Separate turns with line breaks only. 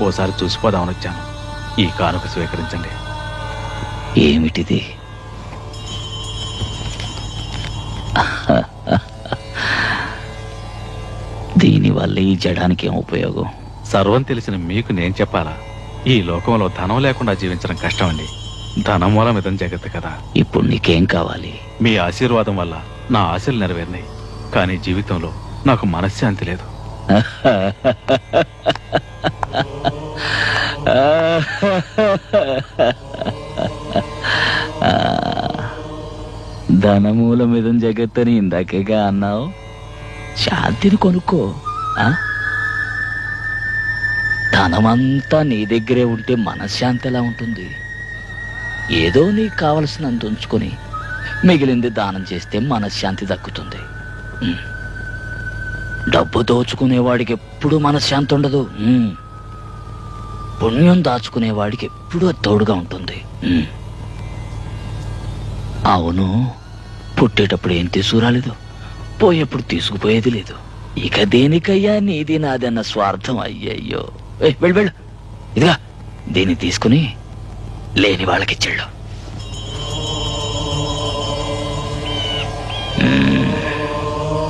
ఓసారి చూసిపోదామని వచ్చాను. ఈ కానుక స్వీకరించండి.
ఏమిటిది? దీనివల్ల ఈ జడానికి ఏం ఉపయోగం?
సర్వం తెలిసిన మీకు నేను చెప్పాలా? ఈ లోకంలో ధనం లేకుండా జీవించడం కష్టం అండి. ధనం మూలం ఇదం జగత్తు కదా.
ఇప్పుడు నీకేం కావాలి?
మీ ఆశీర్వాదం వల్ల నా ఆశలు నెరవేరినాయి, కానీ జీవితంలో నాకు మనశ్శాంతి లేదు.
ధనమూలమిదం జగత్తని ఇందాకేగా అన్నావు. శాంతిని కొనుక్కో. ధనమంతా నీ దగ్గరే ఉంటే మనశ్శాంతి ఎలా ఉంటుంది? ఏదో నీకు కావలసినంత ఉంచుకొని మిగిలింది దానం చేస్తే మనశ్శాంతి దక్కుతుంది. డబ్బు దోచుకునేవాడికి ఎప్పుడు మనశ్శాంతి ఉండదు. పుణ్యం దాచుకునేవాడికి ఎప్పుడూ తోడుగా ఉంటుంది. అవును, పుట్టేటప్పుడు ఏం తీసుకురాలేదు, పోయేప్పుడు తీసుకుపోయేది లేదు. ఇక దేనికయ్యా నీది నాదన్న స్వార్థం? అయ్యయ్యో, వెళ్ళు వెళ్ళు. ఇదిగా దీన్ని తీసుకుని లేని వాళ్ళకిచ్చాడు.